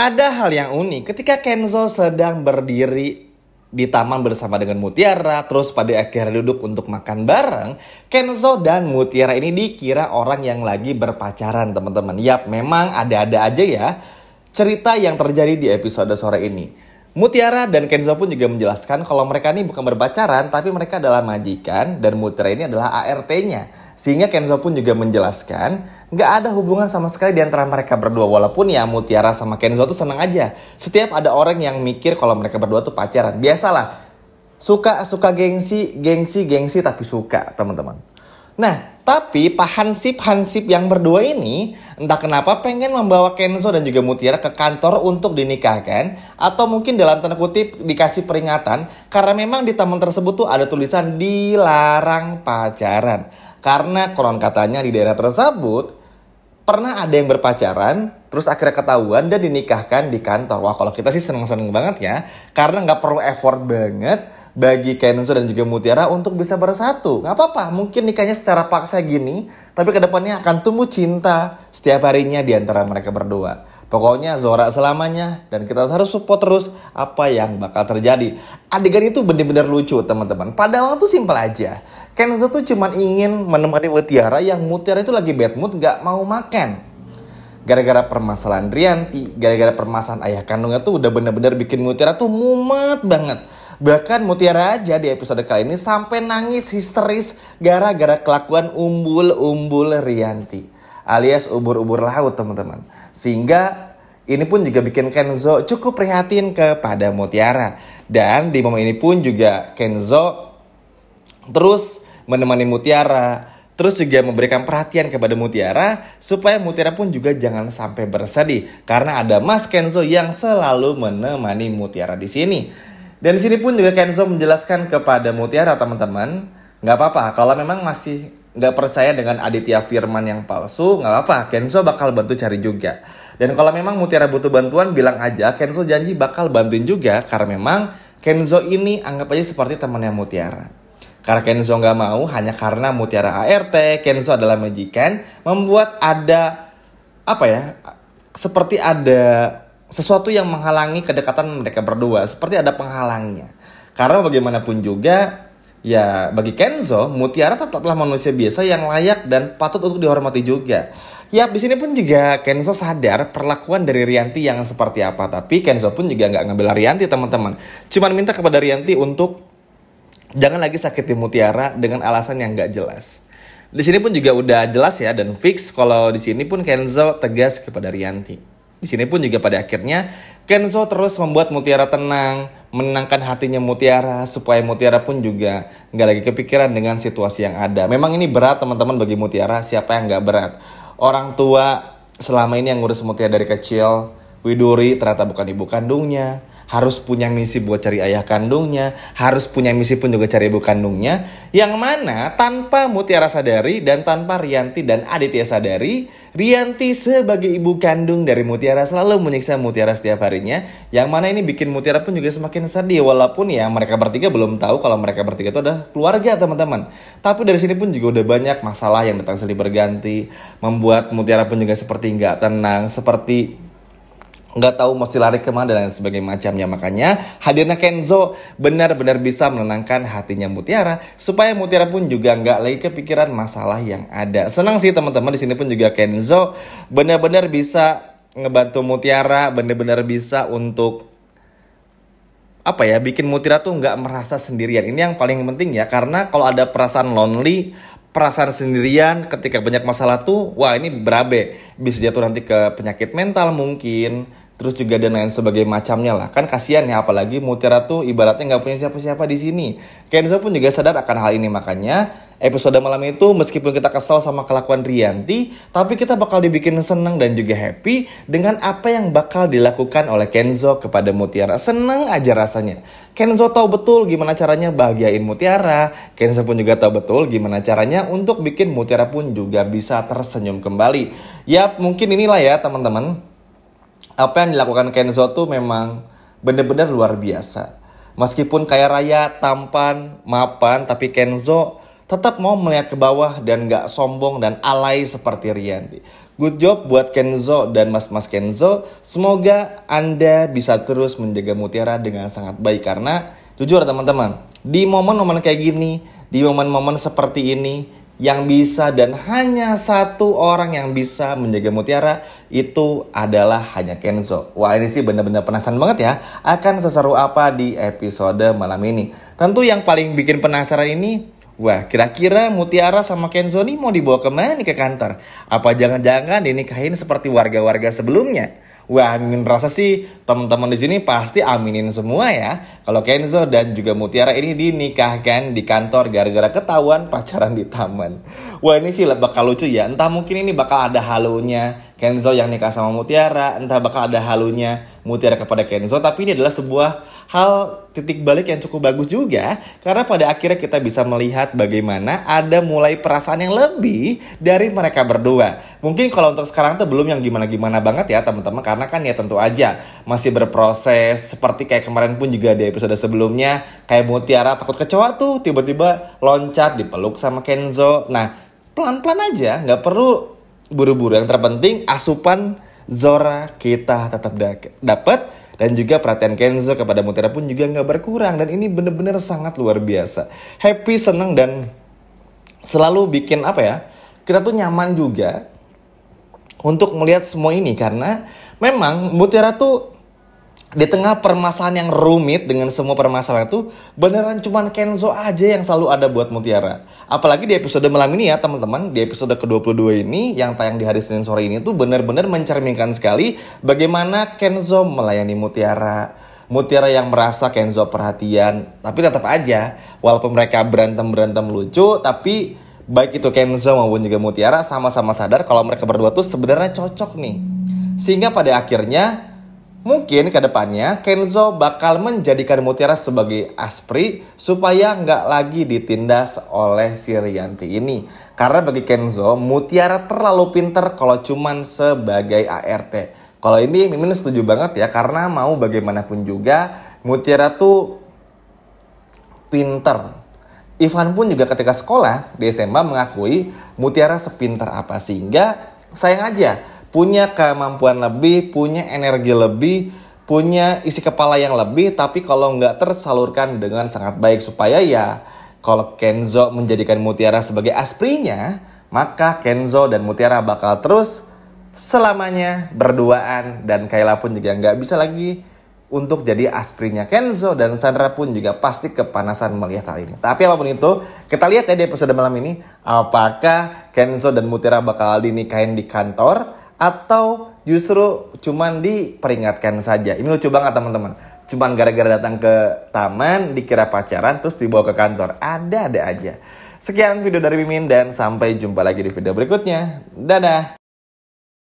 Ada hal yang unik ketika Kenzo sedang berdiri di taman bersama dengan Mutiara, terus pada akhirnya duduk untuk makan bareng. Kenzo dan Mutiara ini dikira orang yang lagi berpacaran, teman-teman. Yap, memang ada-ada aja ya cerita yang terjadi di episode sore ini. Mutiara dan Kenzo pun juga menjelaskan kalau mereka ini bukan berpacaran, tapi mereka adalah majikan dan Mutiara ini adalah ART-nya. Sehingga Kenzo pun juga menjelaskan nggak ada hubungan sama sekali di antara mereka berdua. Walaupun ya Mutiara sama Kenzo tuh seneng aja. Setiap ada orang yang mikir kalau mereka berdua tuh pacaran. Biasalah, suka gengsi tapi suka, teman-teman. Nah, tapi Pak Hansip yang berdua ini entah kenapa pengen membawa Kenzo dan juga Mutiara ke kantor untuk dinikahkan. Atau mungkin dalam tanda kutip dikasih peringatan. Karena memang di taman tersebut tuh ada tulisan dilarang pacaran. Karena konon katanya di daerah tersebut pernah ada yang berpacaran, terus akhirnya ketahuan dan dinikahkan di kantor. Wah, kalau kita sih seneng-seneng banget ya. Karena nggak perlu effort banget bagi Kenzo dan juga Mutiara untuk bisa bersatu. Nggak apa-apa, mungkin nikahnya secara paksa gini, tapi kedepannya akan tumbuh cinta setiap harinya di antara mereka berdua. Pokoknya Zora selamanya dan kita harus support terus apa yang bakal terjadi. Adegan itu benar-benar lucu, teman-teman. Pada waktu simpel aja. Kenzo tuh cuma ingin menemani Mutiara yang Mutiara itu lagi bad mood gak mau makan. Gara-gara permasalahan Rianti, gara-gara permasalahan ayah kandungnya tuh udah benar-benar bikin Mutiara tuh mumet banget. Bahkan Mutiara aja di episode kali ini sampai nangis histeris gara-gara kelakuan umbul-umbul Rianti. Alias ubur-ubur laut, teman-teman. Sehingga ini pun juga bikin Kenzo cukup prihatin kepada Mutiara. Dan di momen ini pun juga Kenzo terus menemani Mutiara, terus juga memberikan perhatian kepada Mutiara supaya Mutiara pun juga jangan sampai bersedih karena ada Mas Kenzo yang selalu menemani Mutiara di sini. Dan di sini pun juga Kenzo menjelaskan kepada Mutiara, teman-teman, nggak apa-apa kalau memang masih nggak percaya dengan Aditya Firman yang palsu, nggak apa-apa, Kenzo bakal bantu cari juga. Dan kalau memang Mutiara butuh bantuan, bilang aja, Kenzo janji bakal bantuin juga. Karena memang Kenzo ini anggap aja seperti temannya Mutiara. Karena Kenzo nggak mau hanya karena Mutiara ART, Kenzo adalah majikan, membuat ada seperti ada sesuatu yang menghalangi kedekatan mereka berdua, seperti ada penghalangnya. Karena bagaimanapun juga, ya bagi Kenzo, Mutiara tetaplah manusia biasa yang layak dan patut untuk dihormati juga. Ya, di sini pun juga Kenzo sadar perlakuan dari Rianti yang seperti apa. Tapi Kenzo pun juga nggak ngambil Rianti, teman-teman. Cuman minta kepada Rianti untuk jangan lagi sakiti Mutiara dengan alasan yang nggak jelas. Di sini pun juga udah jelas ya dan fix kalau di sini pun Kenzo tegas kepada Rianti. Di sini pun juga pada akhirnya Kenzo terus membuat Mutiara tenang, menenangkan hatinya Mutiara supaya Mutiara pun juga nggak lagi kepikiran dengan situasi yang ada. Memang ini berat, teman-teman, bagi Mutiara. Siapa yang nggak berat? Orang tua selama ini yang ngurus Mutiara dari kecil, Widuri ternyata bukan ibu kandungnya. Harus punya misi buat cari ayah kandungnya, harus punya misi pun juga cari ibu kandungnya. Yang mana tanpa Mutiara sadari dan tanpa Rianti dan Aditya sadari, Rianti sebagai ibu kandung dari Mutiara selalu menyiksa Mutiara setiap harinya. Yang mana ini bikin Mutiara pun juga semakin sedih. Walaupun ya mereka bertiga belum tahu kalau mereka bertiga itu adalah keluarga, teman-teman. Tapi dari sini pun juga udah banyak masalah yang datang silih berganti, membuat Mutiara pun juga seperti nggak tenang, seperti nggak tahu mesti lari kemana dan sebagainya macamnya. Makanya hadirnya Kenzo benar-benar bisa menenangkan hatinya Mutiara supaya Mutiara pun juga nggak lagi kepikiran masalah yang ada. Senang sih, teman-teman, di sini pun juga Kenzo benar-benar bisa ngebantu Mutiara, benar-benar bisa untuk bikin Mutiara tuh nggak merasa sendirian. Ini yang paling penting ya, karena kalau ada perasaan lonely, perasaan sendirian ketika banyak masalah tuh, wah ini berabe, bisa jatuh nanti ke penyakit mental mungkin, terus juga dan lain sebagainya macamnya lah. Kan kasihan ya, apalagi Mutiara tuh ibaratnya nggak punya siapa-siapa di sini. Kenzo pun juga sadar akan hal ini, makanya episode malam itu meskipun kita kesal sama kelakuan Rianti, tapi kita bakal dibikin seneng dan juga happy dengan apa yang bakal dilakukan oleh Kenzo kepada Mutiara. Seneng aja rasanya. Kenzo tahu betul gimana caranya bahagiain Mutiara. Kenzo pun juga tahu betul gimana caranya untuk bikin Mutiara pun juga bisa tersenyum kembali. Ya mungkin inilah ya, teman-teman, apa yang dilakukan Kenzo tuh memang bener-bener luar biasa. Meskipun kaya raya, tampan, mapan, tapi Kenzo tetap mau melihat ke bawah dan gak sombong dan alay seperti Rianti. Good job buat Kenzo dan mas-mas Kenzo. Semoga Anda bisa terus menjaga Mutiara dengan sangat baik. Karena jujur teman-teman, di momen-momen kayak gini, di momen-momen seperti ini, yang bisa dan hanya satu orang yang bisa menjaga Mutiara itu adalah hanya Kenzo. Wah, ini sih benar-benar penasaran banget ya, akan seseru apa di episode malam ini. Tentu yang paling bikin penasaran ini, wah, kira-kira Mutiara sama Kenzo nih mau dibawa kemana nih ke kantor? Apa jangan-jangan dinikahin seperti warga-warga sebelumnya? Wah, Mimin rasa sih teman-teman di sini pasti aminin semua ya. Kalau Kenzo dan juga Mutiara ini dinikahkan di kantor gara-gara ketahuan pacaran di taman. Wah, ini sih bakal lucu ya. Entah mungkin ini bakal ada halunya Kenzo yang nikah sama Mutiara, entah bakal ada halunya Mutiara kepada Kenzo. Tapi ini adalah sebuah hal titik balik yang cukup bagus juga, karena pada akhirnya kita bisa melihat bagaimana ada mulai perasaan yang lebih dari mereka berdua. Mungkin kalau untuk sekarang tuh belum yang gimana-gimana banget ya teman-teman, karena kan ya tentu aja masih berproses. Seperti kayak kemarin pun juga di episode sebelumnya, kayak Mutiara takut kecoa tuh tiba-tiba loncat dipeluk sama Kenzo. Nah, pelan-pelan aja, nggak perlu buru-buru. Yang terpenting asupan Zora kita tetap dapat. Dan juga perhatian Kenzo kepada Mutiara pun juga gak berkurang. Dan ini bener-bener sangat luar biasa. Happy, seneng, dan selalu bikin kita tuh nyaman juga untuk melihat semua ini. Karena memang Mutiara tuh di tengah permasalahan yang rumit dengan semua permasalahan itu, beneran cuman Kenzo aja yang selalu ada buat Mutiara. Apalagi di episode malam ini ya teman-teman, di episode ke-22 ini yang tayang di hari Senin sore ini tuh bener-bener mencerminkan sekali bagaimana Kenzo melayani Mutiara. Mutiara yang merasa Kenzo perhatian, tapi tetap aja walaupun mereka berantem lucu, tapi baik itu Kenzo maupun juga Mutiara sama-sama sadar kalau mereka berdua tuh sebenarnya cocok nih. Sehingga pada akhirnya mungkin ke depannya Kenzo bakal menjadikan Mutiara sebagai aspri supaya nggak lagi ditindas oleh si Rianti ini. Karena bagi Kenzo, Mutiara terlalu pinter kalau cuman sebagai ART. Kalau ini Mimin setuju banget ya, karena mau bagaimanapun juga Mutiara tuh pinter. Ivan pun juga ketika sekolah di SMA mengakui Mutiara sepinter apa, sehingga sayang aja punya kemampuan lebih, punya energi lebih, punya isi kepala yang lebih, tapi kalau nggak tersalurkan dengan sangat baik. Supaya ya, kalau Kenzo menjadikan Mutiara sebagai asprinya, maka Kenzo dan Mutiara bakal terus selamanya berduaan. Dan Kayla pun juga nggak bisa lagi untuk jadi asprinya Kenzo. Dan Sandra pun juga pasti kepanasan melihat hal ini. Tapi apapun itu, kita lihat ya di episode malam ini, apakah Kenzo dan Mutiara bakal dinikahin di kantor atau justru cuman diperingatkan saja. Ini lucu banget teman-teman. Cuman gara-gara datang ke taman dikira pacaran terus dibawa ke kantor. Ada aja. Sekian video dari Mimin dan sampai jumpa lagi di video berikutnya. Dadah.